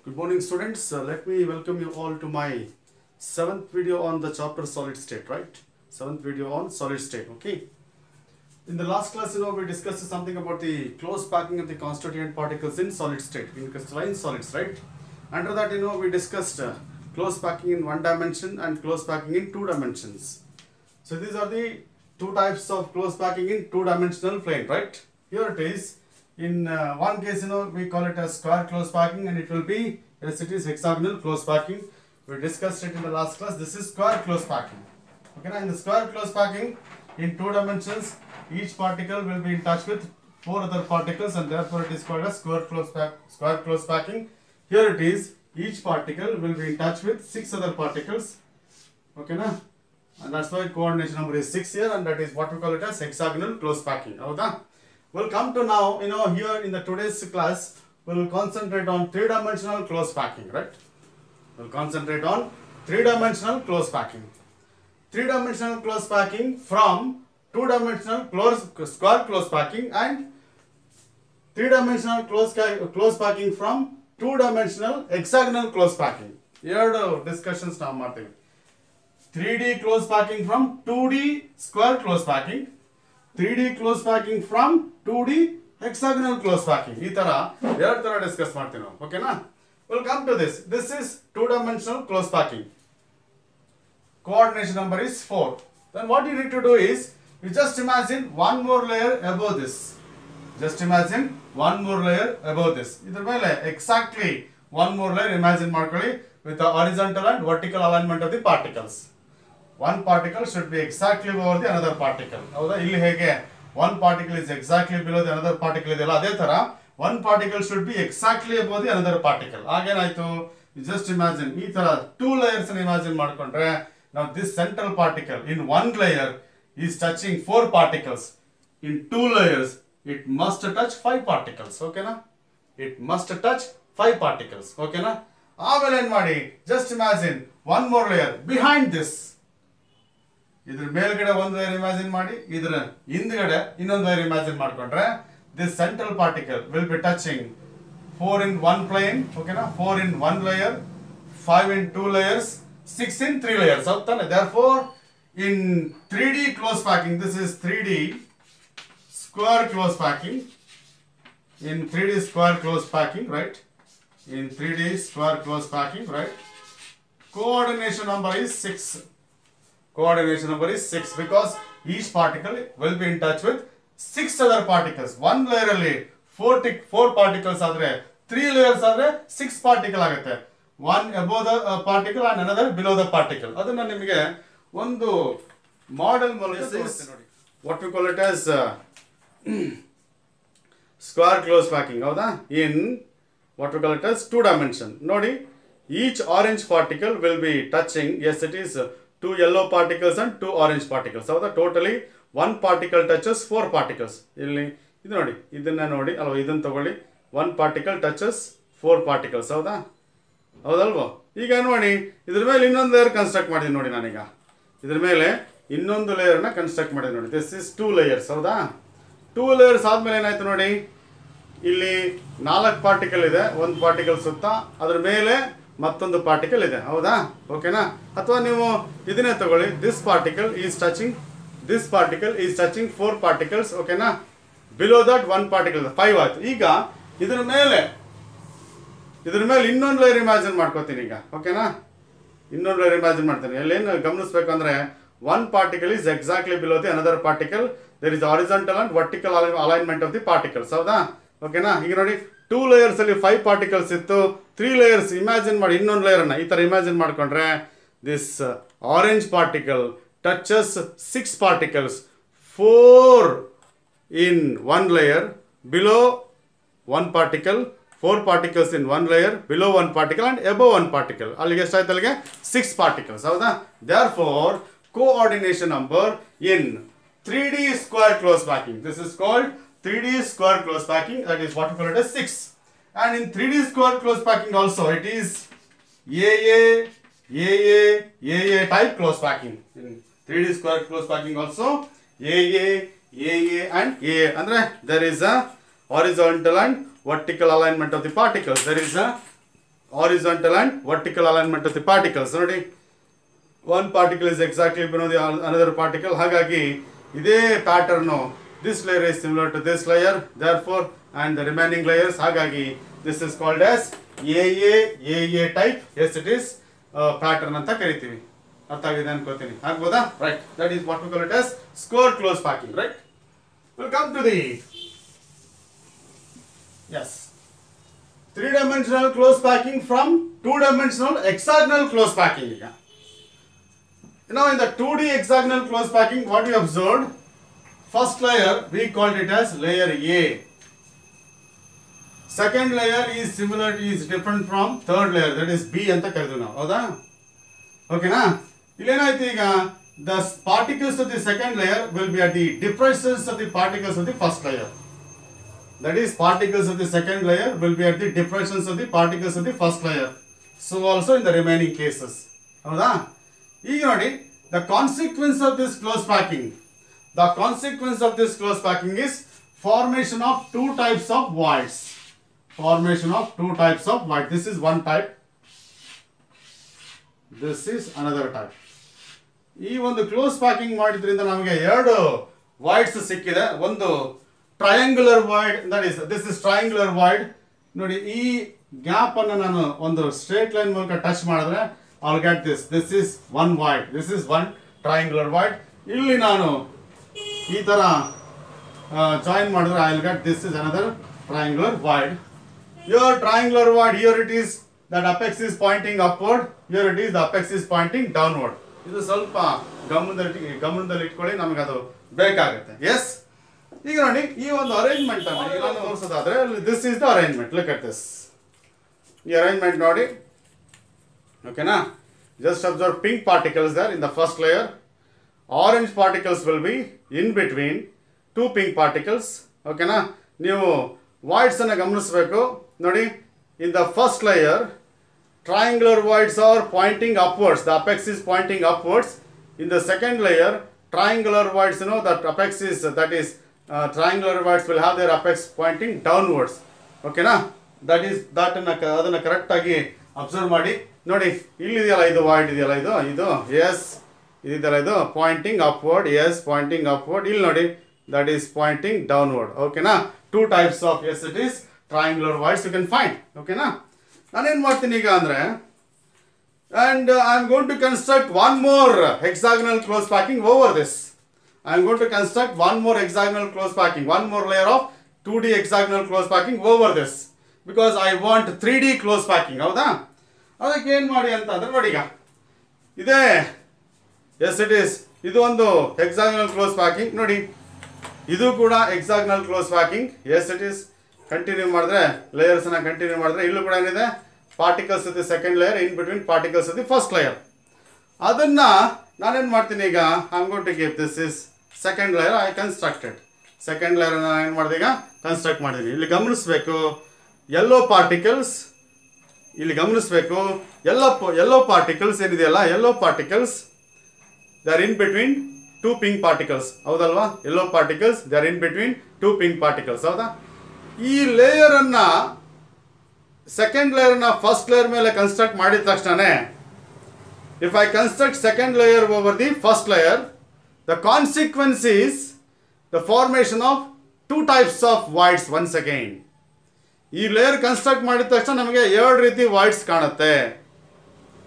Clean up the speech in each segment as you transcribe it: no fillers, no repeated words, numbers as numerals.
Good morning students, let me welcome you all to my 7th video on the chapter solid state, right? 7th video on solid state, okay? In the last class, we discussed something about the close packing of the constituent particles in solid state, in crystalline solids, right? Under that, we discussed close packing in one dimension and close packing in two dimensions. So these are the two types of close packing in two-dimensional plane, right? Here it is. In one case, we call it as square close packing, and it will be, yes, it is hexagonal close packing. We discussed it in the last class. This is square close packing. Okay, now in the square close packing, in two dimensions, each particle will be in touch with four other particles, and therefore it is called as square close packing. Here it is, each particle will be in touch with six other particles. Okay, now, and that's why coordination number is 6 here, and that is what we call it as hexagonal close packing. We'll come to now, here in the today's class, we'll concentrate on three-dimensional close packing, right? We'll concentrate on three-dimensional close packing. Three-dimensional close packing from two-dimensional square close packing, and three-dimensional close packing from two-dimensional hexagonal close packing. Here the discussions now martin. 3D close packing from 2D square close packing, 3D close packing from 2D hexagonal close packing. This is discuss okay na? We'll come to this. This is two-dimensional close packing. Coordination number is 4. Then what you need to do is, you just imagine one more layer above this. Just imagine one more layer above this. Exactly one more layer imagine with the horizontal and vertical alignment of the particles. One particle should be exactly over the another particle. One particle is exactly below the another particle. One particle should be exactly above the another particle. Again, you just imagine two layers and imagine. Now this central particle in one layer is touching 4 particles. In 2 layers, it must touch 5 particles. Okay na? It must touch 5 particles. Okay na? Just imagine one more layer behind this. Either ಮೇಲ್ಗಡೆ ಒಂದು layer imagine ಮಾಡಿ, ಇದರ ಹಿಂದ್ಗಡೆ ಇನ್ನೊಂದು layer imagine ಮಾಡ್ಕೊಂಡ್ರೆ, this central particle will be touching 4 in one plane, okay na? 4 in one layer, 5 in 2 layers, 6 in 3 layers. Therefore, in 3D close packing, this is 3D square close packing. In 3D square close packing, right? In 3D square close packing, right? Coordination number is 6. Coordination number is 6 because each particle will be in touch with 6 other particles. One layer alli 4 particles adre, 3 layers adre 6 particle agate. One above the particle and another below the particle. Adanna nimage ಒಂದು model what we call it as square close packing. In what we call it as 2 dimension. Nodi, each orange particle will be touching, yes it is 2 yellow particles and 2 orange particles. So totally 1 particle touches 4 particles. One particle touches 4 particles. ಹೌದಲ್ವಾ? ಈಗ ನೋಡಿ, ಇದ್ರ ಮೇಲೆ ಇನ್ನೊಂದು layer construct ಮಾಡಿದ್ದೀನಿ ನೋಡಿ ನಾನೀಗ. ಇದ್ರ ಮೇಲೆ ಇನ್ನೊಂದು ಲೇಯರ್ನ ಕನ್ಸ್ಟ್ರಕ್ಟ್ ಮಾಡಿದ್ದೀನಿ ನೋಡಿ. This is 2 layers. ಹೌದಾ? 2 layers ಆದ್ಮೇಲೆ ಏನಾಯ್ತು ನೋಡಿ, ಇಲ್ಲಿ 4 ಪಾರ್ಟಿಕಲ್ ಇದೆ, ಒಂದು ಪಾರ್ಟಿಕಲ್ ಸುತ್ತ, ಅದ್ರ ಮೇಲೆ ಮತ್ತೊಂದು ಪಾರ್ಟಿಕಲ್ ಇದೆ. ಹೌದಾ? ಓಕೆನಾ? ಅಥವಾ ನೀವು ಇದನ್ನೇ ತಗೊಳ್ಳಿ, this particle is touching 4 particles. ಓಕೆನಾ? ಬಿಲೋ ದಟ್ 1 ಪಾರ್ಟಿಕಲ್ 5 ಆಯ್ತು. ಈಗ ಇದ್ರ ಮೇಲೆ ಇನ್ನೊಂದು ಲೇಯರ್ ಇಮ್ಯಾಜಿನ್ ಮಾಡ್ಕೋತೀನಿ ಈಗ. ಓಕೆನಾ? ಇನ್ನೊಂದು ಲೇಯರ್ ಇಮ್ಯಾಜಿನ್ ಮಾಡ್ತೀನಿ. ಎಲ್ಲೇನು ಗಮನಿಸ್ಬೇಕಂದ್ರೆ, 1 particle is exactly below the another particle. There is horizontal and vertical alignment of the particles. ಹೌದಾ? ಓಕೆನಾ? ಈಗ ನೋಡಿ, 2 layers ಅಲ್ಲಿ 5 particles ಇತ್ತು, 3 layers ಇಮ್ಯಾಜಿನ್ ಮಾಡಿ, ಇನ್ನೊಂದು ಲೇಯರ್ ಅನ್ನ ಈ ತರ ಇಮ್ಯಾಜಿನ್ ಮಾಡ್ಕೊಂಡ್ರೆ, this orange particle touches 6 particles, 4 in one layer, below 1 particle, 4 particles in one layer, below 1 particle and above 1 particle. ಅಲ್ಲಿಗೆ ಎಷ್ಟಾಯ್ತು? ಅಲ್ಲಿಗೆ 6 particles. ಹೌದಾ? Therefore, coordination number in 3D square close packing. This is called 3D square close packing. That is what we call it as 6. And in 3D square close packing also, it is AA type close packing. In 3D square close packing also, AA and AA. Andre, there is a horizontal and vertical alignment of the particles. There is a horizontal and vertical alignment of the particles. ನೋಡಿ, one particle is exactly below the another particle. ಹಾಗಾಗಿ ಇದೇ pattern, this layer is similar to this layer, therefore, and the remaining layers. ಹಾಗಾಗಿ this is called as AA type. Yes, it is pattern ಅಂತ ಕರಿತೀವಿ. ಅರ್ಥ ಆಗಿದೆ ಅನ್ಕೋತೀನಿ. ಆಗ್ಬೋದಾ? Right. That is what we call it as score close packing. Right. We'll come to the three-dimensional close packing from two-dimensional hexagonal close packing. Now in the 2D hexagonal close packing, what we observed, first layer we called it as layer A. Second layer is similar, is different from third layer, that is B anta karidu now. Hauda? Okay na? Illenayitu iga the particles of the second layer will be at the depressions of the particles of the first layer. That is, particles of the second layer will be at the depressions of the particles of the first layer. So also in the remaining cases. Hauda? ಈಗ ನೋಡಿ, the consequence of this close packing, is formation of two types of voids. This is one type, this is another type. ಈ ಒಂದು close packing ಮಾಡಿದ್ರಿಂದ ನಮಗೆ ಎರಡು voids ಸಿಕ್ಕಿದೆ. ಒಂದು triangular void, this is triangular void. ನೋಡಿ, ಈ ಗ್ಯಾಪ್ ಅನ್ನು ನಾನು ಒಂದು ಸ್ಟ್ರೇಟ್ ಲೈನ್ ಮೂಲಕ ಟಚ್ ಮಾಡಿದ್ರೆ I'll get this. This is one void. This is one triangular void. ಇಲ್ಲಿ ನಾನು ಈ ತರ ಜಾಯಿನ್ ಮಾಡಿದ್ರೆ I'll get this is another triangular void. Your triangular void, here it is that apex is pointing upward. Here it is the apex is pointing downward. ಇದು ಸ್ವಲ್ಪ ಗಮನದಲ್ಲಿ ಇಟ್ಕೊಳ್ಳಿ, ನಮಗೆ ಅದು ಬೇಕಾಗುತ್ತೆ. ಎಸ್, ಈಗ ನೋಡಿ, ಈ ಒಂದು ಅರೇಂಜ್ಮೆಂಟ್ ಅನ್ನು ಈಗ ನಾನು ತೋರಿಸೋದಾದ್ರೆ this is the arrangement. Look at this. ಈ ಅರೇಂಜ್ಮೆಂಟ್ ನೋಡಿ. Okay na? Just observe pink particles there in the first layer. Orange particles will be in between two pink particles. Okay na? ನೀವು voids ಅನ್ನು ಗಮನಿಸಬೇಕು. ನೋಡಿ, in the first layer triangular voids are pointing upwards. The apex is pointing upwards. In the second layer triangular voids, you know, that apex is triangular voids will have their apex pointing downwards. Okay na? ಅದನ್ನ correct ಆಗಿ observe ಮಾಡಿ. ನೋಡಿ, ಇಲ್ಲಿದೆಯಲ್ಲ ಇದು void ಇದೆಯಲ್ಲ, ಇದು yes ಇದೆಯಲ್ಲ, ಇದು pointing upward, yes pointing upward. ಇಲ್ಲಿ ನೋಡಿ, ದಟ್ ಈಸ್ ಪಾಯಿಂಟಿಂಗ್ ಡೌನ್ವರ್ಡ್. ಓಕೆನಾ? Two types of, yes it is triangular voids you can find. ಓಕೆನಾ? ನಾನೇನು ಮಾಡ್ತೀನಿ ಈಗ ಅಂದರೆ, and I am going to construct one more hexagonal close packing over this. I am going to construct one more hexagonal close packing, one more layer of 2D hexagonal close packing over this, because I want 3D close packing. ಹೌದಾ? ಅದಕ್ಕೆ ಏನು ಮಾಡಿ ಅಂತ ಅಂದ್ರೆ, ನೋಡಿ, ಈಗ ಇದೇ, S it is, ಇದು ಒಂದು ಹೆಕ್ಸಾಗನಲ್ ಕ್ಲೋಸ್ ಪ್ಯಾಕಿಂಗ್. ನೋಡಿ, ಇದು ಕೂಡ hexagonal close packing. Yes it is. Continue ಮಾಡಿದ್ರೆ, ಲೇಯರ್ಸ್ ಅನ್ನ ಕಂಟಿನ್ಯೂ ಮಾಡಿದ್ರೆ, ಇಲ್ಲೂ ಕೂಡ ಏನಿದೆ, particles of the second layer in between particles of the first layer. ಅದನ್ನ ನಾನೇನು ಮಾಡ್ತೀನಿ ಈಗ, I am going to give this is second layer. I constructed second layer ಅನ್ನ ಏನು ಮಾಡಿದೆ, ಈಗ ಕನ್ಸ್ಟ್ರಕ್ಟ್ ಮಾಡಿದ್ದೀನಿ. ಇಲ್ಲಿ ಗಮನಿಸಬೇಕು, ಯೆಲ್ಲೋ ಪಾರ್ಟಿಕಲ್ಸ್, ಇಲ್ಲಿ ಗಮನಿಸಬೇಕು, ಯೆಲ್ಲೋ ಪಾರ್ಟಿಕಲ್ಸ್ ಏನಿದೆಯಲ್ಲ, yellow particles they are in between two pink particles. ಹೌದಲ್ವಾ? Yellow particles they are in between two pink particles. ಹೌದಾ? ಈ ಲೇಯರ್ ಅನ್ನ, ಸೆಕೆಂಡ್ ಲೇಯರ್ ಅನ್ನ ಫಸ್ಟ್ ಲೇಯರ್ ಮೇಲೆ ಕನ್ಸ್ಟ್ರಕ್ಟ್ ಮಾಡಿದ ತಕ್ಷಣ, if I construct second layer over the first layer, the consequence is the formation of two types of voids once again. ಈ layer construct ಮಾಡಿದ ತಕ್ಷಣ ನಮಗೆ ಎರಡು ರೀತಿ ವಾಯ್ಡ್ಸ್ ಕಾಣುತ್ತೆ.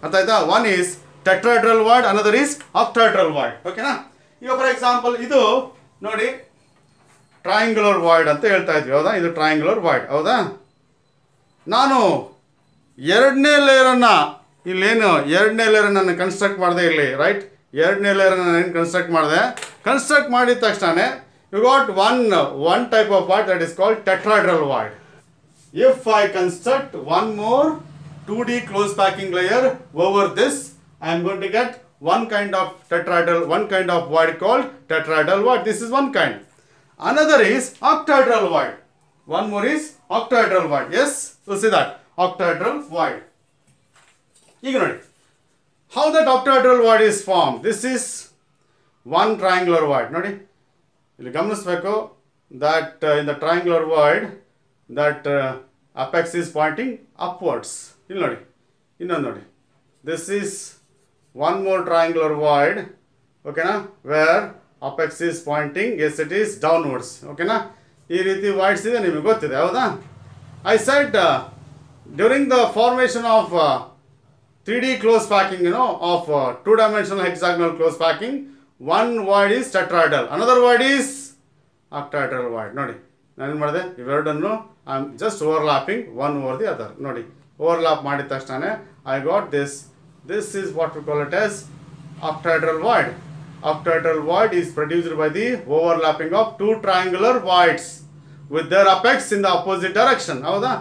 ಅರ್ಥ ಆಯ್ತಾ? One is tetrahedral void, another is octahedral void. ಓಕೆನಾ? ಈಗ ಫಾರ್ ಎಕ್ಸಾಂಪಲ್ ಇದು ನೋಡಿ, ಟ್ರಯಾಂಗ್ಯುಲರ್ ವಾಯ್ಡ್ ಅಂತ ಹೇಳ್ತಾ ಇದ್ವಿ. ಹೌದಾ? ಇದು ಟ್ರಯಾಂಗ್ಯುಲರ್ ವಾಯ್ಡ್. ಹೌದಾ? ನಾನು ಎರಡನೇ ಲೇಯರನ್ನು, ಇಲ್ಲೇನು ಎರಡನೇ ಲೇಯರನ್ನು ನಾನು ಕನ್ಸ್ಟ್ರಕ್ಟ್ ಮಾಡಿದೆ, ಇಲ್ಲಿ ರೈಟ್, ಎರಡನೇ ಲೇಯರನ್ನು ನಾನು ಏನು ಕನ್ಸ್ಟ್ರಕ್ಟ್ ಮಾಡಿದೆ, ಕನ್ಸ್ಟ್ರಕ್ಟ್ ಮಾಡಿದ ತಕ್ಷಣ you got one type of void, that is called tetrahedral void. If I construct one more 2D close packing layer over this, I am going to get one kind of tetrahedral, one kind of void called tetrahedral void. This is one kind. Another is octahedral void. One more is octahedral void. Yes, you see that octahedral void. ಈಗ ನೋಡಿ, how that octahedral void is formed. This is one triangular void. ನೋಡಿ, ಇಲ್ಲಿ ಗಮನಿಸಬೇಕು, that in the triangular void, that apex is pointing upwards. ಇಲ್ಲಿ ನೋಡಿ, ಇನ್ನೊಂದು ನೋಡಿ, this is one more triangular void, ಓಕೆನಾ, where apex is pointing, yes it is downwards, ಓಕೆನಾ. ಈ ರೀತಿ voids ಇದೆ, ನಿಮಗೆ ಗೊತ್ತಿದೆ, ಹೌದಾ? I said during the formation of 3D close packing, you know, of two-dimensional hexagonal close packing, one void is tetrahedral, another void is octahedral void. ನೋಡಿ, ನಾನು ಏನು ಮಾಡಿದೆ, ಇವೆರಡನ್ನು I am just overlapping one over the other. ನೋಡಿ, overlap ಮಾಡಿದ ತಕ್ಷಣ I got this. This is what we call it as octahedral void. Octahedral void is produced by the overlapping of two triangular voids with their apex in the opposite direction. ಹೌದಾ?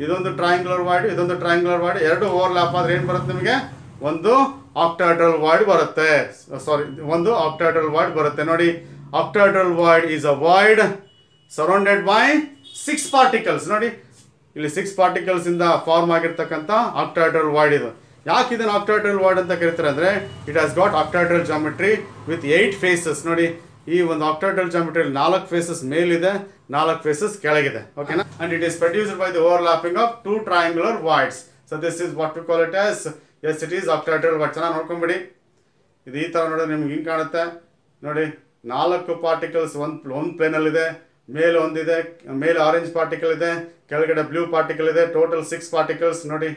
ಇದೊಂದು triangular void, ಇದೊಂದು triangular void, ಎರಡು overlap ಆದ್ರೆ ಏನು ಬರುತ್ತೆ ನಿಮಗೆ? ಒಂದು octahedral void ಬರುತ್ತೆ. ಸಾರಿ, ಒಂದು octahedral void ಬರುತ್ತೆ. ನೋಡಿ, octahedral void is a void surrounded by 6 particles. ನೋಡಿ, ಇಲ್ಲಿ 6 particles ಇಂದ ಫಾರ್ಮ್ ಆಗಿರ್ತಕ್ಕಂಥ octahedral void ಇದು. ಯಾಕೆ ಇದನ್ನು octahedral void ಅಂತ ಕರೀತಾರೆ ಅಂದರೆ, it has got octahedral geometry with 8 faces. ನೋಡಿ, ಈ ಒಂದು octahedral geometry 4 faces ಮೇಲಿದೆ, 4 faces ಕೆಳಗಿದೆ, ಓಕೆನಾ. And it is produced by the overlapping of two triangular voids. So this is what we call it as, yes it is octahedral void. ಚೆನ್ನಾಗಿ ನೋಡ್ಕೊಂಬಿಡಿ. ಇದು ಈ ಥರ ನೋಡಿದ್ರೆ ನಿಮ್ಗೆ ಹಿಂಗೆ ಕಾಣುತ್ತೆ. ನೋಡಿ, 4 ಪಾರ್ಟಿಕಲ್ಸ್ ಒಂದು ಪ್ಲೇನಲ್ಲಿದೆ, ಮೇಲೆ ಒಂದಿದೆ, ಮೇಲೆ ಆರೆಂಜ್ ಪಾರ್ಟಿಕಲ್ ಇದೆ, ಕೆಳಗಡೆ ಬ್ಲೂ ಪಾರ್ಟಿಕಲ್ ಇದೆ, ಟೋಟಲ್ 6 ಪಾರ್ಟಿಕಲ್ಸ್. ನೋಡಿ,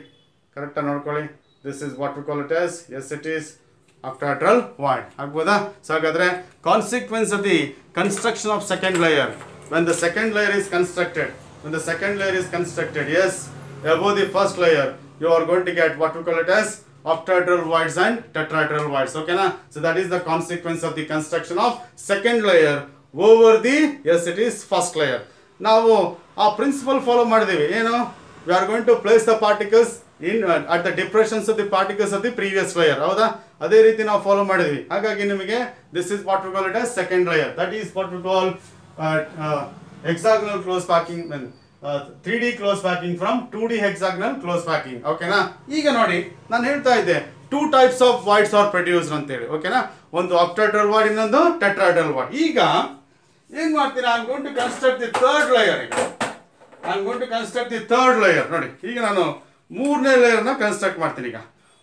ಕರೆಕ್ಟಾಗಿ ನೋಡ್ಕೊಳ್ಳಿ. This is what we call it as, yes it is octahedral void. ಆಗ್ಬೋದಾ? ಸೊ ಹಾಗಾದರೆ consequence of the construction of second layer, when the second layer is constructed, yes, above the first layer, you are going to get what we call it as octahedral voids and tetrahedral voids, okay na? So that is the consequence of the construction of second layer over the, yes it is, first layer. ನಾವು ಆ principal follow ಮಾಡಿದೀವಿ. ಏನು? we are going to place the particles in at the depressions of the particles of the previous layer. ಹೌದಾ? ಅದೇ ರೀತಿ ನಾವು follow ಮಾಡಿದ್ವಿ. ಹಾಗಾಗಿ ನಿಮಗೆ this is what we call it as second layer. That is what we call hexagonal close packing, 3D close packing from 2D hexagonal close packing, ಓಕೆನಾ. ಈಗ ನೋಡಿ, ನಾನು ಹೇಳ್ತಾ ಇದ್ದೆ 2 types of voids are produced ಅಂತೇಳಿ, ಓಕೆನಾ. ಒಂದು octahedral void, ಇನ್ನೊಂದು tetrahedral void. ಈಗ ಏನು ಮಾಡ್ತೀನಿ, I am going to construct the third layer. ನೋಡಿ, ಈಗ ನಾನು 3ನೇ ಲೇಯರ್ನ ಕನ್ಸ್ಟ್ರಕ್ಟ್ ಮಾಡ್ತೀನಿ. ಈಗ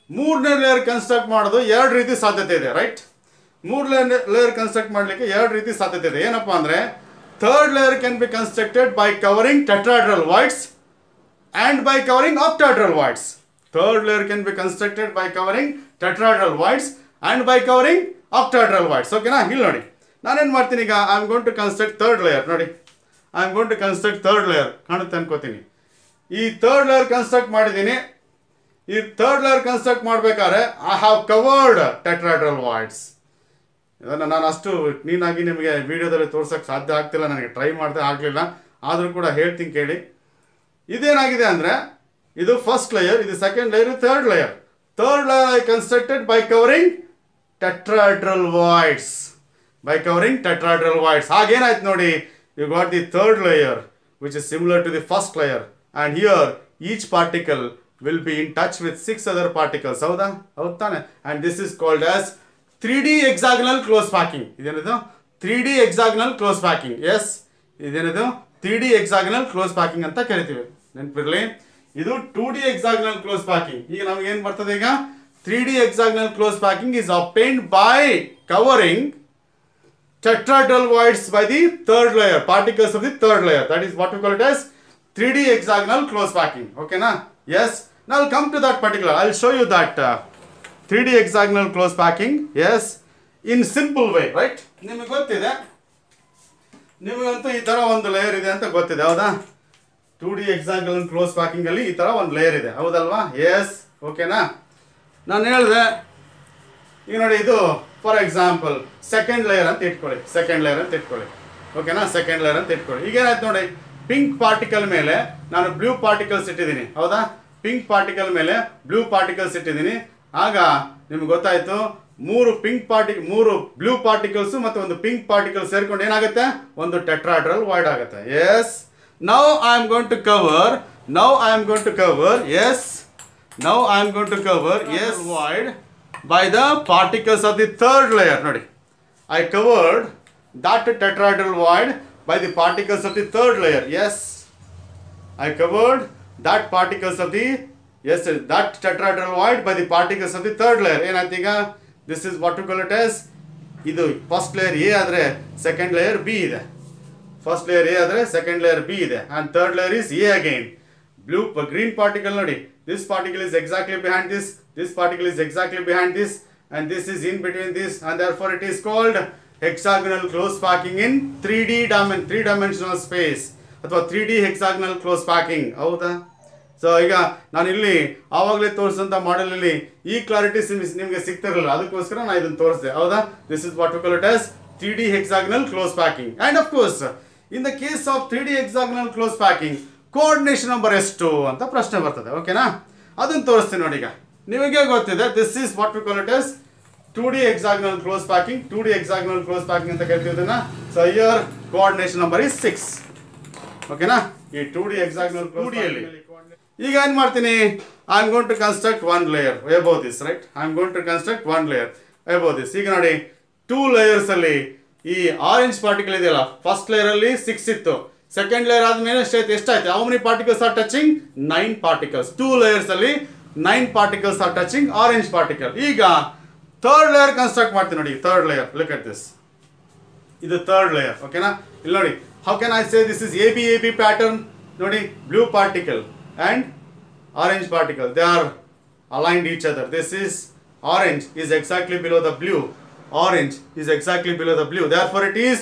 3ನೇ ಲೇಯರ್ ಕನ್ಸ್ಟ್ರಕ್ಟ್ ಮಾಡೋದು 2 ರೀತಿ ಸಾಧ್ಯತೆ ಇದೆ, ರೈಟ್? 3ನೇ ಲೇಯರ್ ಕನ್ಸ್ಟ್ರಕ್ಟ್ ಮಾಡಲಿಕ್ಕೆ 2 ರೀತಿ ಸಾಧ್ಯತೆ ಇದೆ. ಏನಪ್ಪಾ ಅಂದರೆ, third layer can be constructed by covering tetrahedral voids and by covering octahedral voids. Third layer can be constructed by covering tetrahedral voids and by covering octahedral voids, ಓಕೆನಾ. ಇಲ್ಲಿ ನೋಡಿ, ನಾನೇನು ಮಾಡ್ತೀನಿ ಈಗ, I am going to construct third layer. ನೋಡಿ, I am going to construct third layer, ಕಾಣುತ್ತೆ ಅನ್ಕೋತೀನಿ. ಈ ಥರ್ಡ್ ಲೇಯರ್ ಕನ್ಸ್ಟ್ರಕ್ಟ್ ಮಾಡಿದ್ದೀನಿ. ಈ ಥರ್ಡ್ ಲೇಯರ್ ಕನ್ಸ್ಟ್ರಕ್ಟ್ ಮಾಡಬೇಕಾದ್ರೆ I have covered tetrahedral voids. ಇದನ್ನು ನಾನು ಅಷ್ಟು ನೀನಾಗಿ ನಿಮಗೆ ವಿಡಿಯೋದಲ್ಲಿ ತೋರ್ಸೋಕ್ಕೆ ಸಾಧ್ಯ ಆಗ್ತಿಲ್ಲ, ನನಗೆ ಟ್ರೈ ಮಾಡಿದೆ, ಆಗಲಿಲ್ಲ. ಆದರೂ ಕೂಡ ಹೇಳ್ತೀನಿ ಕೇಳಿ. ಇದೇನಾಗಿದೆ ಅಂದರೆ, ಇದು ಫಸ್ಟ್ ಲೇಯರ್, ಇದು second layer, third layer. Third layer I constructed by covering tetrahedral voids. ಹಾಗೇನಾಯ್ತು ನೋಡಿ, you got the third layer which is similar to the first layer. And here each particle will be in touch with 6 other particles. ಹೌದಾ? ಹೌದು ತಾನೆ? And this is called as 3D hexagonal close packing. ಇದೇನಿದು? 3D hexagonal close packing. Yes, ಇದೇನಿದು? 3D hexagonal close packing ಅಂತ ಕರಿತೀವಿ. ನೆನಪಿರಲಿ, ಇದು 2D hexagonal close packing. ಈಗ ನಮಗೆ ಏನು ಬರ್ತದೆ, ಈಗ 3D hexagonal close packing is obtained by covering tetrahedral voids by the third layer, particles of the third layer. That is what we call it as 3D hexagonal close packing, okay na? Yes, now I'll come to that particular, I'll show you that 3D hexagonal close packing, yes, in simple way, right? ನಿಮಗೆ ಗೊತ್ತಿದೆ, ನಿಮಗಂತೂ ಈ ಥರ ಒಂದು layer ಇದೆ ಅಂತ ಗೊತ್ತಿದೆ, ಹೌದಾ? 2D hexagonal close packing ಅಲ್ಲಿ ಈ ಥರ ಒಂದು ಲೇಯರ್ ಇದೆ, ಹೌದಲ್ವಾ? ಎಸ್, ಓಕೆನಾ. ನಾನು ಹೇಳಿದೆ, ಈಗ ನೋಡಿ, ಇದು ಫಾರ್ ಎಕ್ಸಾಂಪಲ್ ಸೆಕೆಂಡ್ ಲೇಯರ್ ಅಂತ ಇಟ್ಕೊಳ್ಳಿ, ಓಕೆನಾ. ಸೆಕೆಂಡ್ ಲೇಯರ್ ಅಂತ ಇಟ್ಕೊಳ್ಳಿ. ಈಗೇನಾಯ್ತು ನೋಡಿ, ಪಿಂಕ್ ಪಾರ್ಟಿಕಲ್ ಮೇಲೆ ನಾನು ಬ್ಲೂ ಪಾರ್ಟಿಕಲ್ಸ್ ಇಟ್ಟಿದ್ದೀನಿ, ಹೌದಾ? ಪಿಂಕ್ ಪಾರ್ಟಿಕಲ್ ಮೇಲೆ ಬ್ಲೂ ಪಾರ್ಟಿಕಲ್ಸ್ ಇಟ್ಟಿದ್ದೀನಿ. ಆಗ ನಿಮ್ಗೆ ಗೊತ್ತಾಯ್ತು, 3 ಬ್ಲೂ ಪಾರ್ಟಿಕಲ್ಸ್ ಮತ್ತು ಒಂದು ಪಿಂಕ್ ಪಾರ್ಟಿಕಲ್ ಸೇರ್ಕೊಂಡು ಏನಾಗುತ್ತೆ, ಒಂದು ಟೆಟ್ರಾಹೆಡ್ರಲ್ ವಾಯ್ಡ್ ಆಗುತ್ತೆ. Yes, now I am going to cover void by the particles of the third layer. ನೋಡಿ, I covered that tetrahedral void by the particles of the third layer. Yes, I covered that particles of the Yes, that tetrahedral void by the particles of the third layer. Enayiga, this is what we call it as idu first layer A adre second layer B ide. First layer A adre second layer B ide and third layer is A again. Green particle nodi. This particle is exactly behind this. This particle is exactly behind this, and this is in between this, and therefore it is called hexagonal close packing in 3-dimensional space. ಅಥವಾ 3D hexagonal close packing. ಹೌದಾ? So ಈಗ ನಾನು ಇಲ್ಲಿ ಆವಾಗಲೇ ತೋರಿಸಿದಂಥ ಮಾಡೆಲಲ್ಲಿ ಈ ಕ್ಲಾರಿಟೀಸ್ ನಿಮಗೆ ಸಿಗ್ತಿರಲಿಲ್ಲ, ಅದಕ್ಕೋಸ್ಕರ ನಾನು ಇದನ್ನು ತೋರಿಸಿದೆ. ಹೌದಾ? This is what we call it as 3D hexagonal close packing. And of course, in the case of 3D hexagonal close packing, coordination number ಎಷ್ಟು ಅಂತ ಪ್ರಶ್ನೆ ಬರ್ತದೆ. ಓಕೆನಾ? ಅದನ್ನು ತೋರಿಸ್ತೀನಿ ನೋಡಿ. ಈಗ ನಿಮಗೆ ಗೊತ್ತಿದೆ, this is what we call it as 2D hexagonal close packing. 2D hexagonal close packing ಅಂತ ಕರಿತೀವಿ ಇದನ್ನ. So here coordination number is 6. ಓಕೆನಾ? ಈ 2D hexagonal 2D ಅಲ್ಲಿ ಈಗ ಏನು ಮಾಡ್ತೀನಿ, I am going to construct one layer above this, right? I am going to construct one layer above this. ಈಗ ನೋಡಿ 2 ಲೇಯರ್ಸ್ ಅಲ್ಲಿ ಈ ಆರೆಂಜ್ ಪಾರ್ಟಿಕಲ್ ಇದೆಯಲ್ಲ, ಫಸ್ಟ್ ಲೇಯರ್ ಅಲ್ಲಿ 6 ಇತ್ತು, ಸೆಕೆಂಡ್ ಲೇಯರ್ ಆದ್ಮೇಲೆ ಎಷ್ಟಾಯ್ತು? How many particles are touching? 9 particles. 2 layers ಅಲ್ಲಿ 9 particles are touching orange particle. ಈಗ ಥರ್ಡ್ ಲೇಯರ್ ಕನ್ಸ್ಟ್ರಕ್ಟ್ ಮಾಡ್ತೀನಿ ನೋಡಿ. Third layer, look at this. ಇದು ಥರ್ಡ್ ಲೇಯರ್. ಓಕೆನಾ? ಇಲ್ಲಿ ನೋಡಿ, how can I say this is ABAB pattern? Nodi, blue particle and orange particle, they are aligned each other. This is orange is exactly below the blue. Orange is exactly below the blue. Therefore, it is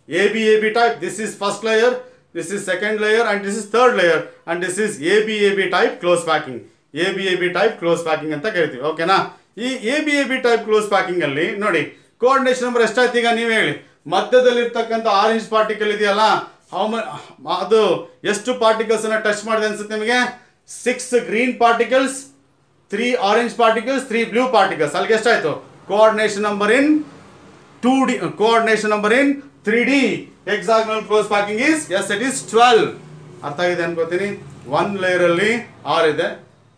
ABAB type. This is first layer, this is second layer, and this is third layer, and this is ABAB type close packing. ABAB type close packing anta karitivi. Okay na? Ee ABAB type close packing alli nodi coordination number ಎಷ್ಟಾಯ್ತು ಈಗ ನೀವು ಹೇಳಿ. ಮಧ್ಯದಲ್ಲಿರ್ತಕ್ಕಂಥ orange particle ಇದೆಯಲ್ಲ, ಅದು ಎಷ್ಟು particles ಅನ್ನ touch ಮಾಡಿದೆ ಅನ್ಸುತ್ತೆ ನಿಮಗೆ? 6 green particles, 3 orange particles, 3 blue particles. ಅಲ್ಲಿಗೆ ಎಷ್ಟಾಯ್ತು? Coordination number in 2D, coordination number in 3D hexagonal close packing is, yes, it is 12. ಅರ್ಥ ಆಗಿದೆ ಅನ್ಕೋತೀನಿ. 1 ಲೇಯರ್ ಅಲ್ಲಿ 6 ಇದೆ,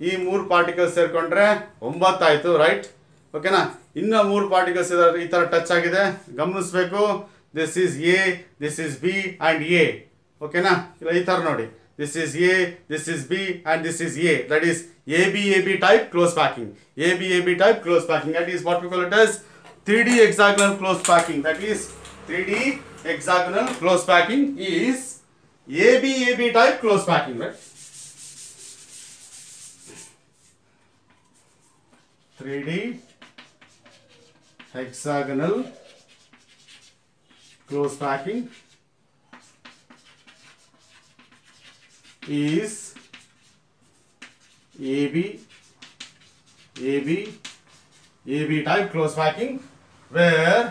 ಈ 3 ಪಾರ್ಟಿಕಲ್ಸ್ ಸೇರ್ಕೊಂಡ್ರೆ 9 ಆಯ್ತು, ರೈಟ್? ಓಕೆನಾ? ಇನ್ನು 3 ಪಾರ್ಟಿಕಲ್ಸ್ ಈ ತರ ಟಚ್ ಆಗಿದೆ, ಗಮನಿಸಬೇಕು. This is A, this is B and A. ಓಕೆನಾ? ಇಲ್ಲ ಈ ತರ ನೋಡಿ, this is A, this is B and this is A. That is ABAB type close packing. ABAB type close packing. That is what we call it as 3D hexagonal close packing. That is 3D hexagonal close packing is ABAB type close packing, right? 3D hexagonal close packing is AB type close packing where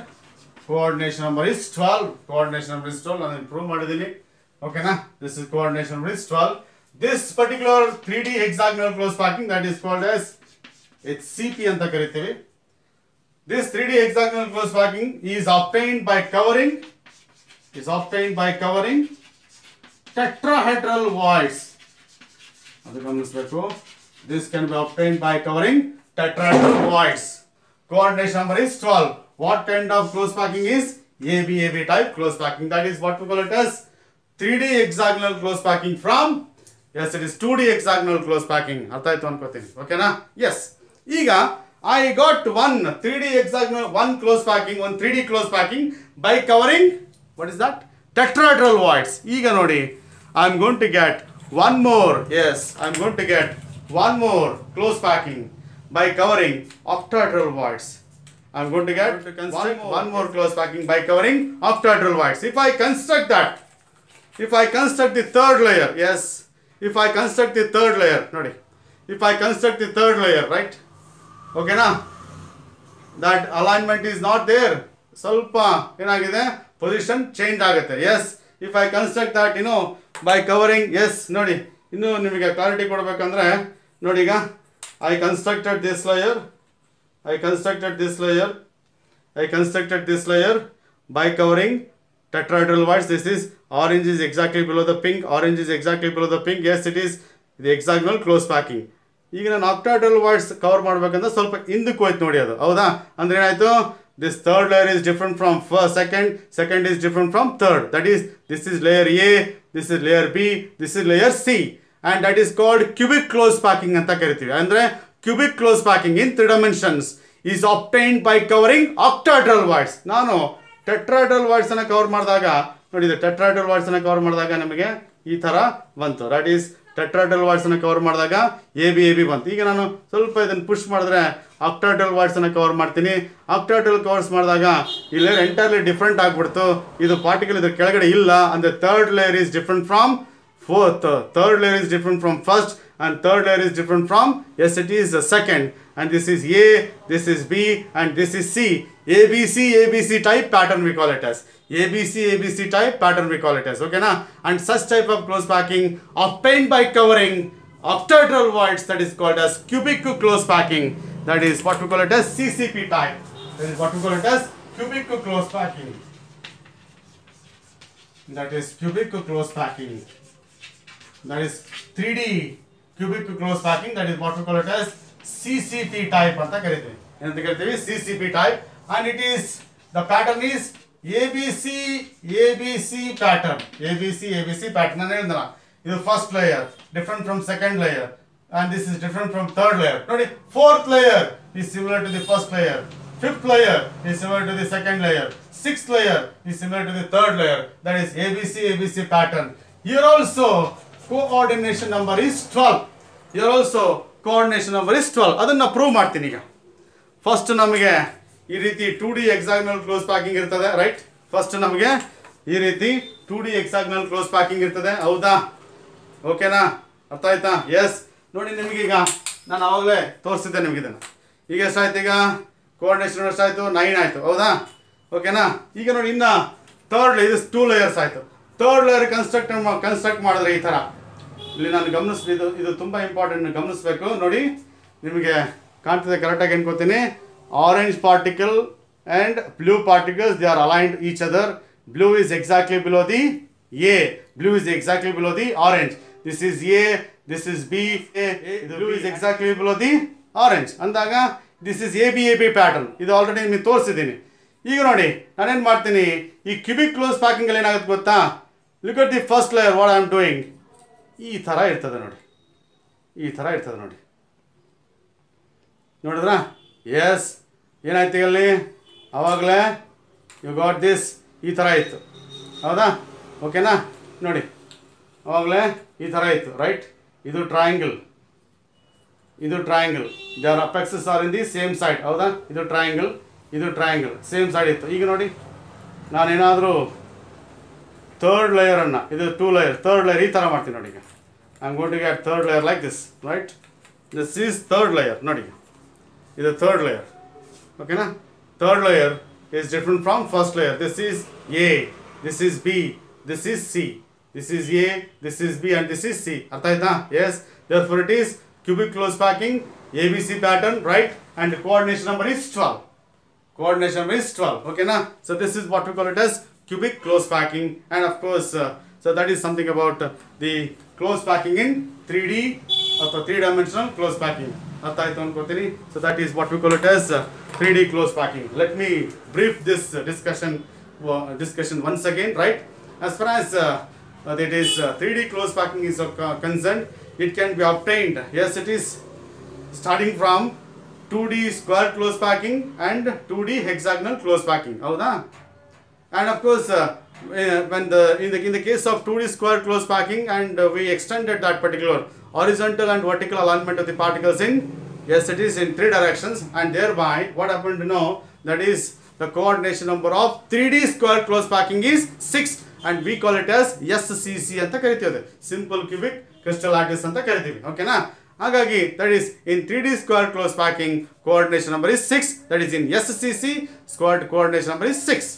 coordination number is 12. Coordination number is 12. ನಾನು prove ಮಾಡಿದ್ದೀನಿ. ಓಕೆನಾ? This is coordination number is 12. This particular 3D hexagonal close packing, that is called as HCP ಅಂತ ಕರಿತೀವಿ. This 3D hexagonal close packing is obtained by covering tetrahedral voids. ಅದು ಗಮನಿಸಬೇಕು. This can be obtained by covering tetrahedral voids. Coordination number is 12. What kind of close packing is? ABAB type close packing. That is what we call it as 3D hexagonal close packing from, yes, it is 2D hexagonal close packing. ಅರ್ಥ ಆಯ್ತು ಅನ್ಕೋತೀನಿ. ಓಕೆನಾ? Yes. ಈಗ I got one 3D hexagonal, one close packing, one 3D close packing by covering, what is that? Tetrahedral voids. ಈಗ ನೋಡಿ, I am going to get one more, yes, I am going to get one more close packing by covering octahedral voids. I am going to get one more close packing by covering octahedral voids. If I construct that, if I construct the third layer, yes, if I construct the third layer, nodi, if I construct the third layer, right? Okay na? That alignment is not there. ಸ್ವಲ್ಪ ಏನಾಗಿದೆ, position change ಆಗುತ್ತೆ. Yes, if I construct that, you know, by covering, yes, ನೋಡಿ, ಇನ್ನು ನಿಮಗೆ clarity ಕೊಡಬೇಕಂದ್ರೆ ನೋಡಿ, ಈಗ I constructed this layer, I constructed this layer by covering tetrahedral voids. This is orange is exactly below the pink, orange is exactly below the pink. Yes, it is the hexagonal close packing. ಈಗ ನಾನು octahedral voids cover ಮಾಡಬೇಕಂದ್ರೆ ಸ್ವಲ್ಪ ಹಿಂದಕ್ಕೆ ಹೋಯ್ತು ನೋಡಿ, ಅದು ಹೌದಾ? ಅಂದ್ರೆ ಏನಾಯ್ತು? This third layer is different from second is different from third. That is, this is layer A, this is layer B, this is layer C. and that is called cubic close packing anta karitivi. Andre cubic close packing in 3 dimensions is obtained by covering octahedral voids. Nanu tetrahedral voids anna cover madadaga ನೋಡಿ ಇದು tetrahedral voids anna cover madadaga ನಮಗೆ ಈ ತರ ಬಂತು. that is tetrahedral voids anna cover ಮಾಡಿದಾಗ ABAB ಬಂತು. ಈಗ ನಾನು ಸ್ವಲ್ಪ ಇದನ್ನು ಪುಷ್ ಮಾಡಿದ್ರೆ octahedral voids anna cover ಮಾಡ್ತೀನಿ. octahedral covers ಮಾಡಿದಾಗ ಈ ಲೇಯರ್ ಎಂಟೈರ್ಲಿ ಡಿಫರೆಂಟ್ ಆಗಿಬಿಡ್ತು. ಇದು ಪಾರ್ಟಿಕಲ್ ಇದರ ಕೆಳಗಡೆ ಇಲ್ಲ ಅಂದ್ರೆ third layer is different from fourth, third layer is different from first, and third layer is different from, yes, it is the second, and this is A, this is B, and this is C. ABC type pattern we call it as. ABC type pattern we call it as. Okay na? And such type of close packing obtained by covering octahedral voids, that is called as cubic close packing. That is what we call it as CCP type. That is what we call it as cubic close packing. That is cubic close packing. That is 3D cubic close packing. That is what we call it as CCP type anta karitivi. Enanta karitivi CCP type, and it is, the pattern is ABC pattern. ABC pattern anu helidana. Idu first layer different from second layer, and this is different from third layer. Nodi, fourth layer is similar to the first layer, fifth layer is similar to the second layer, sixth layer is similar to the third layer. That is ABC pattern. Here also coordination number is 12. Here also coordination number is 12. ಅದನ್ನ prove ಮಾಡ್ತೀನಿ ಈಗ. First ನಮಗೆ ಈ ರೀತಿ 2D hexagonal close packing ಇರ್ತದೆ, right? First ನಮಗೆ ಈ ರೀತಿ 2D hexagonal close packing ಇರ್ತದೆ, ಹೌದಾ? ಓಕೆನಾ? ಅರ್ಥ ಆಯ್ತಾ? ಎಸ್. ನೋಡಿ ನಿಮಗೆ ಈಗ ನಾನು ಆವಾಗಲೇ ತೋರಿಸಿದ್ದೆ ನಿಮಗೆ ಇದನ್ನು. ಈಗ ಎಷ್ಟಾಯ್ತು? ಈಗ ಕೋಆರ್ಡಿನೇಷನ್ ಎಷ್ಟಾಯ್ತು? 9 ಆಯ್ತು, ಹೌದಾ? ಓಕೆನಾ? ಈಗ ನೋಡಿ ಇನ್ನ ಥರ್ಡ್ ಇದು 2 ಲೇಯರ್ಸ್ ಆಯ್ತು. ಥರ್ಡ್ ಲೇಯರ್ ಕನ್ಸ್ಟ್ರಕ್ಟ್ ಮಾಡಿದ್ರೆ ಈ ತರ ಇಲ್ಲಿ ನಾನು ಗಮನಿಸ್ತಿದ್ದು, ಇದು ತುಂಬ ಇಂಪಾರ್ಟೆಂಟ್, ಗಮನಿಸಬೇಕು. ನೋಡಿ ನಿಮಗೆ ಕಾಣ್ತಿದೆ ಕರೆಕ್ಟಾಗಿ ಅನ್ಕೋತೀನಿ. Orange particle and blue particles, they R aligned each other. Blue is exactly below the A, blue is exactly below the orange. This is A, this is B, blue is exactly below the orange ಅಂದಾಗ this is ABAB pattern. ಇದು already ನಿಮಗೆ ತೋರಿಸಿದ್ದೀನಿ. ಈಗ ನೋಡಿ ನಾನೇನು ಮಾಡ್ತೀನಿ, ಈ cubic close ಪ್ಯಾಕಿಂಗಲ್ಲಿ ಏನಾಗುತ್ತೆ ಗೊತ್ತಾ? Look at the first layer, what I am doing. ಈ ಥರ ಇರ್ತದೆ ನೋಡಿ, ಈ ಥರ ಇರ್ತದೆ ನೋಡಿ, ನೋಡಿದ್ರಾ? ಎಸ್, ಏನಾಯ್ತು ಅಲ್ಲಿ ಆವಾಗಲೇ? ಯು ಗಾಟ್ ದಿಸ್, ಈ ಥರ ಇತ್ತು, ಹೌದಾ? ಓಕೆನಾ? ನೋಡಿ ಆವಾಗಲೇ ಈ ಥರ ಇತ್ತು, ರೈಟ್? ಇದು ಟ್ರಯಾಂಗಲ್, ಇದು triangle, their apexes are in the same side, ಹೌದಾ? ಇದು ಟ್ರಯಾಂಗಲ್, ಇದು ಟ್ರಯಾಂಗಲ್, ಸೇಮ್ ಸೈಡ್ ಇತ್ತು. ಈಗ ನೋಡಿ ನಾನೇನಾದರೂ ಥರ್ಡ್ ಲೇಯರನ್ನು, ಇದು 2 ಲೇಯರ್, ಥರ್ಡ್ ಲೇಯರ್ ಈ ಥರ ಮಾಡ್ತೀನಿ ನೋಡಿ. ಈಗ I am going to get third layer like this, right? This is third layer. ನೋಡಿ ಇದು ಥರ್ಡ್ ಲೇಯರ್, ಓಕೆನಾ? Third layer is different from first layer. This is A, this is B, this is C, this is A, this is B, and this is C. ಅರ್ಥ ಆಯ್ತಾ? Yes. Therefore it is cubic close packing, ABC pattern, right? And coordination number is 12. Coordination number is 12. Okay na? So this is what we call it as cubic close packing, and of course so that is something about the close packing in 3D or 3-dimensional close packing. Artha aaytu ankoತೀನಿ. So that is what we call it as 3D close packing. Let me brief this discussion once again, right? As far as that is 3D close packing is concerned, it can be obtained, yes, it is starting from 2D square close packing and 2D hexagonal close packing, howda? And of course when in the case of 2D square close packing, and we extended that particular horizontal and vertical alignment of the particles in, yes, it is in 3 directions, and thereby what happened to know, that is the coordination number of 3D square close packing is 6, and we call it as SCC anta ಕರೀತೀವಿ, simple cubic crystal lattice anta ಕರೀತೀವಿ. ಓಕೆನಾ? ಹಾಗಾಗಿ that is in 3D square close packing coordination number is 6, that is in SCC squared coordination number is 6.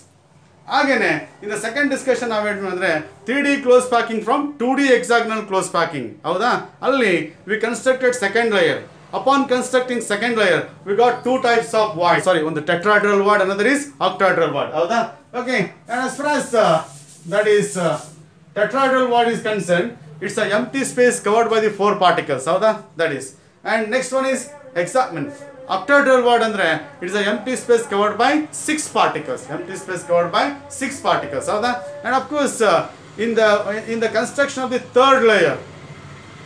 ಹಾಗೇನೆ in the second discussion ನಾವೇನು ಅಂದ್ರೆ 3D close packing from 2D hexagonal close packing, ಹೌದಾ? ಅಲ್ಲಿ we constructed second layer. Upon constructing second layer, we got 2 types of void. Sorry, one the tetrahedral void, another is octahedral void, ಹೌದಾ? Okay, and as far as that is tetrahedral void is concerned, it's an empty space covered by the 4 particles, howda? That is. And next one is octahedral void andre, it is an empty space covered by 6 particles. Empty space covered by 6 particles, howda? And of course in the construction of the third layer,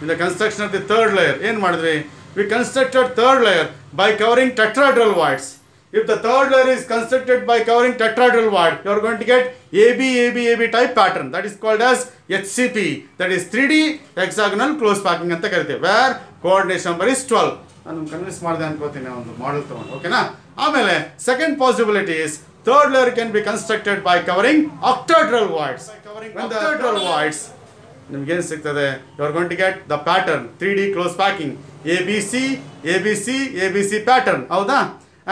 In the construction of the third layer, we constructed third layer by covering tetrahedral voids. If the third layer is constructed by covering tetrahedral void, you are going to get ABAB type pattern. That is called as HCP. That is 3D hexagonal close packing anta kariteve, where coordination number is 12. ನಾನು convince ಮಾಡಿದೆ ಅನ್ಕೋತೀನಿ ಒಂದು model ತಗೊಂಡು, ಓಕೆನಾ? ಆಮೇಲೆ second possibility is third layer can be constructed by covering octahedral voids. When the octahedral voids, ನಿಮಗೆ ಏನು ಸಿಗ್ತದೆ? You are going to get the pattern 3D close packing ABC ABC ABC pattern, ಹೌದಾ?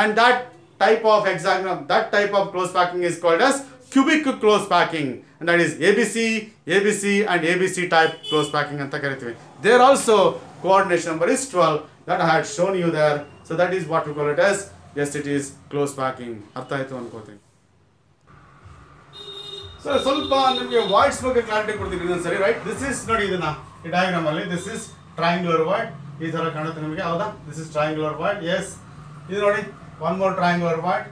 And that type of hexagonal, that type of close packing is called as cubic close packing, and that is ABC ABC and ABC type close packing anta karitive. There also coordination number is 12 that I had shown you there. So that is what we call it as, yes, it is close packing. Artha aitu ankoತೀನಿ. So ಸ್ವಲ್ಪ ನಿಮಗೆ voids ಬಗ್ಗೆ clarity ಕೊಡ್ತೀನಿ ನಾನು, ಸರಿ? Right, this is ನೋಡಿ, ಇದನ್ನ ಈ diagram ಅಲ್ಲಿ ದಿಸ್ ಇಸ್ ಟ್ರಯಾಂಗ್ಯುಲರ್ void, ಈ ತರ ಕಾಣುತ್ತೆ ನಿಮಗೆ, ಹೌದಾ? This is triangular void. Yes, ಇದು ನೋಡಿ, one more triangular void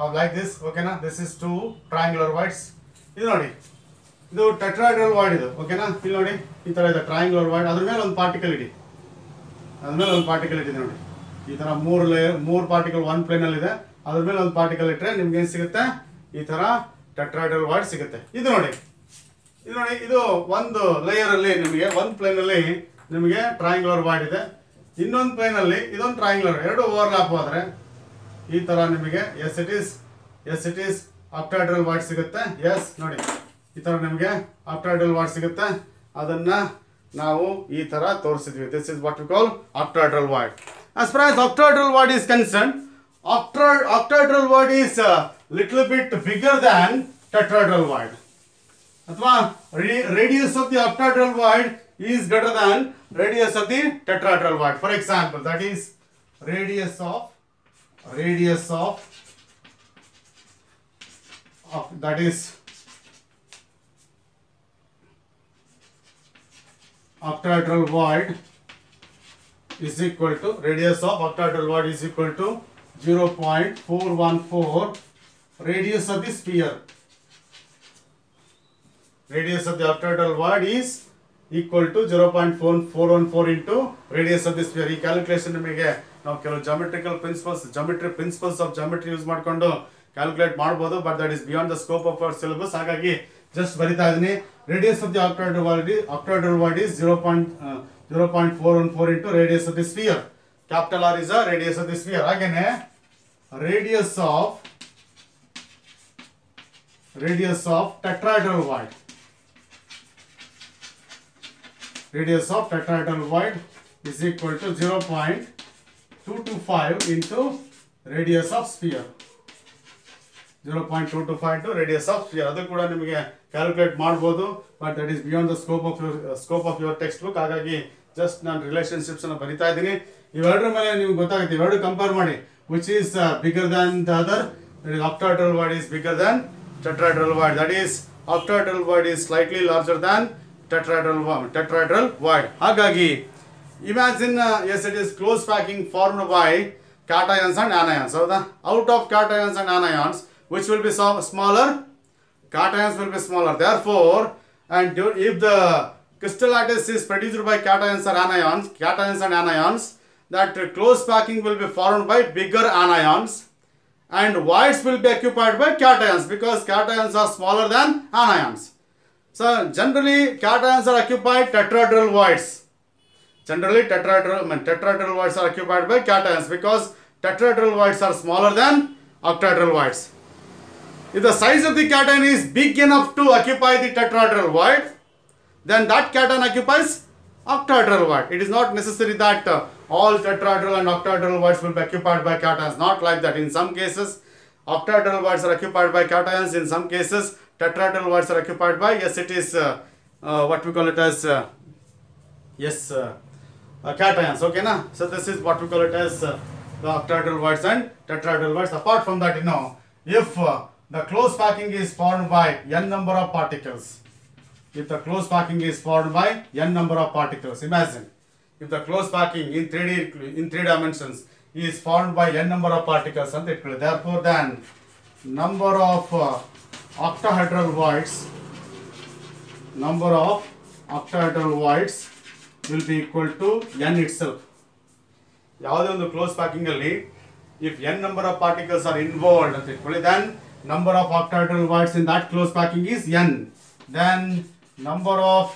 of like this, ಓಕೆನಾ? This is two triangular voids. ಇದು ನೋಡಿ, ಇದು ಟೆಟ್ರಾಹೆಡ್ರಲ್ void ಇದು, ಓಕೆನಾ? ಇಲ್ಲಿ ನೋಡಿ, ಈ ತರ ಇದೆ ಟ್ರಯಾಂಗ್ಯುಲರ್ void. ಅದ್ರ ಮೇಲೆ ಒಂದು ಪಾರ್ಟಿಕಲ್ ಇಡಿ, ಅದ್ರ ಮೇಲೆ ಒಂದು ಪಾರ್ಟಿಕಲ್ ಇಟ್ಟಿದೆ ನೋಡಿ, ಈ ತರ ಮೂರು ಪಾರ್ಟಿಕಲ್ ಒಂದು ಪ್ಲೇನ್ ಅಲ್ಲಿ ಇದೆ. ಅದ್ರ ಮೇಲೆ ಒಂದು ಪಾರ್ಟಿಕಲ್ ಇಟ್ಟರೆ ನಿಮ್ಗೆ ಏನು ಸಿಗುತ್ತೆ? ಈ ತರ ಟೆಟ್ರಾಹೆಡ್ರಲ್ void ಸಿಗುತ್ತೆ. ಇದು ನೋಡಿ, ಇದು ಒಂದು ಲೇಯರ್ ಅಲ್ಲಿ ನಿಮಗೆ ಒಂದು ಪ್ಲೇನ್ ಅಲ್ಲಿ ನಿಮಗೆ ಟ್ರಯಾಂಗ್ಯುಲರ್ void ಇದೆ. ಇನ್ನೊಂದು ಪ್ಲೇನ್ ಅಲ್ಲಿ ಇದೊಂದು ಟ್ರಯಾಂಗ್ಯುಲರ್, ಎರಡು ಓವರ್ಲ್ಯಾಪ್ ಆದ್ರೆ ಈ ತರ ನಿಮಗೆ yes it is octahedral void ಸಿಗುತ್ತೆ. ಎಸ್ ನೋಡಿ, ಈ ತರ ನಿಮಗೆ octahedral void ಸಿಗುತ್ತೆ. ಅದನ್ನ ನಾವು ಈ ತರ ತೋರಿಸಿದ್ವಿ. This is what we call octahedral void. As far as octahedral void is concerned, octahedral void is little bit bigger than tetrahedral void. ಅಥವಾ radius of the octahedral void is greater than radius of the tetrahedral void. For example, that is radius of that is octahedral void is equal to, radius of octahedral void is equal to 0.414 radius of the sphere. Radius of the octahedral void is equal to 0.414 into radius of the sphere. ಈ calculation ನಿಮಗೆ ನಾವು ಕೆಲವು geometry principles of geometry use ಮಾಡಿಕೊಂಡು calculate ಮಾಡ್ಬೋದು, but that is beyond the scope of our syllabus. ಹಾಗಾಗಿ just ಬರಿತಾ ಇದ್ದೀನಿ. Radius of the octahedral void is 0.414 into radius of the sphere. Capital R is a radius of the sphere. ಹಾಗೇನೆ radius of tetrahedral void. Radius of tetrahedral void is equal to 0.225 into radius of sphere. 0.225 into radius of sphere. ಅದು ಕೂಡ ನಿಮಗೆ calculate ಮಾಡ್ಬೋದು, but that is beyond the scope of your text book. ಹಾಗಾಗಿ just ನಾನು relationships ಅನ್ನು ಬರಿತಾ ಇದ್ದೀನಿ. ಇವೆರಡರ ಮೇಲೆ ನಿಮ್ಗೆ ಗೊತ್ತಾಗುತ್ತೆ, ಇವೆರಡು ಕಂಪೇರ್ ಮಾಡಿ, which is bigger than the other. Octahedral void is bigger than tetrahedral void. That is, octahedral void is slightly larger than tetrahedral void. ಹಾಗಾಗಿ imagine, yes, it is close packing formed by cations and anions. ಹೌದಾ? Out of cations and anions, which will be smaller? Cations will be smaller. Therefore, and if the crystal lattice is produced by cations and anions, that close packing will be formed by bigger anions, and voids will be occupied by cations because cations are smaller than anions. So generally cations are occupied tetrahedral voids. Generally tetrahedral voids are occupied by cations because tetrahedral voids are smaller than octahedral voids. If the size of the cation is big enough to occupy the tetrahedral void, then that cation occupies octahedral void. It is not necessary that all tetrahedral and octahedral voids will be occupied by cations. Not like that. In some cases, octahedral voids are occupied by cations. In some cases, tetrahedral voids are occupied by, yes, it is what we call it as cations. Okay, na? So this is what we call it as the octahedral voids and tetrahedral voids. Apart from that, if the close packing is formed by n number of particles, if the close packing is formed by n number of particles, imagine if the close packing in 3 dimensions is formed by n number of particles, and therefore then number of octahedral voids will be equal to n itself. ಯಾವುದೇ ಒಂದು close packing ಅಲ್ಲಿ if n number of particles are involved ಅಂತ ಇಟ್ಕೊಳ್ಳಿ, then number of octahedral voids in that close packing is n. Then number of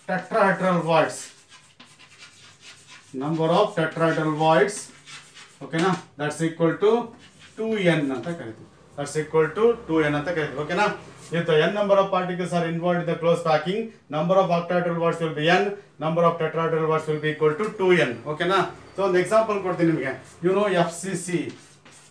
tetrahedral voids, okay na, that's equal to 2n ಅಂತ ಕರೀತೀವಿ. That's equal to 2n ಅಂತ ಕರೀತೀವಿ. Okay na, if the n number of particles are involved in the close packing, number of octahedral voids will be n, number of tetrahedral voids will be equal to 2n. Okay na. So ಒಂದು example ಕೊಡ್ತೀನಿ ನಿಮಗೆ. You know FCC,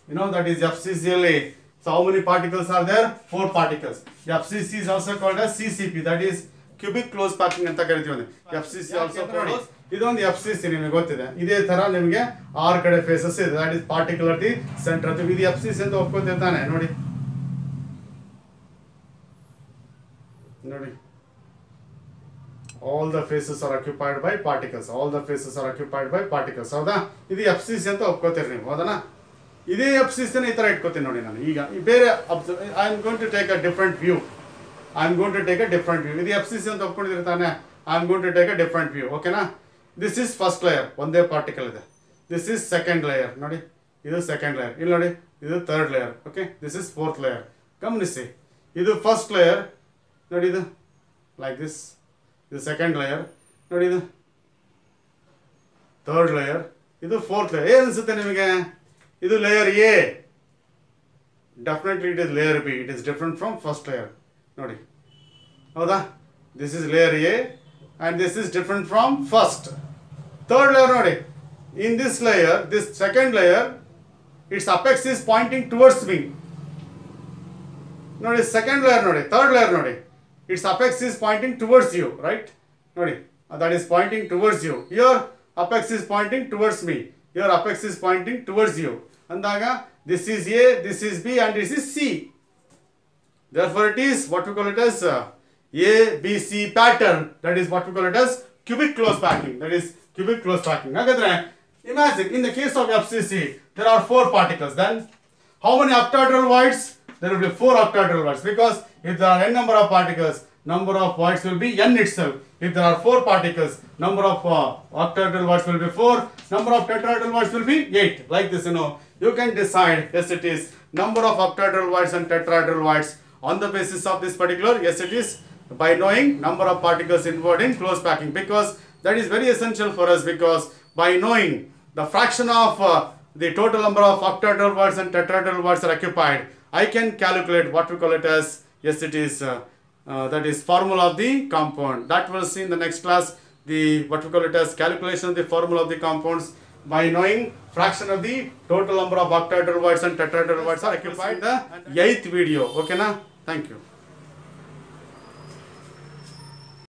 you know that is FCC ಅಲ್ಲಿ, so how many particles are there? 4 particles. FCC is also called as CCP, that is cubic close packing ಅಂತ ಕರಿತೀವಿ. FCC also ನೋಡಿ, ಇದೊಂದು FCC ನಿಮಗೆ ಗೊತ್ತಿದೆ. ಇದೇ ತರ ನಿಮಗೆ 6 ಕಡೆ ಫೇಸಸ್ ಇದೆ, that is particle at the center. ಇದು FCC ಅಂತ ಒಪ್ಕೊತಿರ್ತಾನೆ ನೋಡಿ. ನೋಡಿ, all the faces are occupied by particles. All the faces are occupied by particles. ಹೌದಾ? ಇದು FCC ಅಂತ ಒಪ್ಕೋತೀರಿ ನೀವು, ಹೌದಾ? ಇದೇ FCC ನ ಈ ತರ ಇಟ್ಕೋತೀನಿ ನೋಡಿ ನಾನು. ಈಗ ಬೇರೆ I am going to take a different view. ಇದು FCC ಅಂತ ಒಪ್ಕೊಂಡಿರ್ತಾನೆ. I am going to take a different view. ಓಕೆನಾ? This is first layer, ಒಂದೇ ಪಾರ್ಟಿಕಲ್ ಇದೆ. This is second layer. ನೋಡಿ, ಇದು second layer. ಇಲ್ಲಿ ನೋಡಿ, ಇದು third layer. Okay? This is fourth layer. ಗಮನಿಸಿ, ಇದು first layer. ನೋಡಿ, ಇದು like this. ಇದು ಸೆಕೆಂಡ್ ಲೇಯರ್ ನೋಡಿ, ಇದು ಥರ್ಡ್ ಲೇಯರ್, ಇದು ಫೋರ್ತ್ ಲೇಯರ್. ಏನು ಅನಿಸುತ್ತೆ ನಿಮಗೆ? ಇದು layer A. Definitely it is layer B. It is different from first layer ನೋಡಿ, ಹೌದಾ? This is layer A and this is different from first. Third layer ನೋಡಿ, in this layer, this second layer, its apex is pointing towards me. ನೋಡಿ, second layer ನೋಡಿ, third layer ನೋಡಿ, its apex is pointing towards you, right? Nodi, that is pointing towards you. Your apex is pointing towards me. Your apex is pointing towards you. Andaga, this is A, this is B, and this is C. Therefore, it is what we call it as ABC pattern. That is what we call it as cubic close packing. That is cubic close packing. Hagadre, imagine in the case of FCC, there are 4 particles. Then, how many octahedral voids? There will be 4 octahedral voids, because if there are n number of particles, number of voids will be n itself. If there are 4 particles, number of octahedral voids will be 4, number of tetrahedral voids will be 8. Like this, you know, you can decide, yes it is number of octahedral voids and tetrahedral voids on the basis of this particular, yes it is by knowing number of particles involved in close packing, because that is very essential for us, because by knowing the fraction of the total number of octahedral voids and tetrahedral voids are occupied, I can calculate what we call it as, yes it is that is formula of the compound. That we'll see in the next class, the what we call it as calculation of the formula of the compounds by knowing fraction of the total number of octahedral voids and tetrahedral voids are occupied. The 8th video. Okay na? Thank you.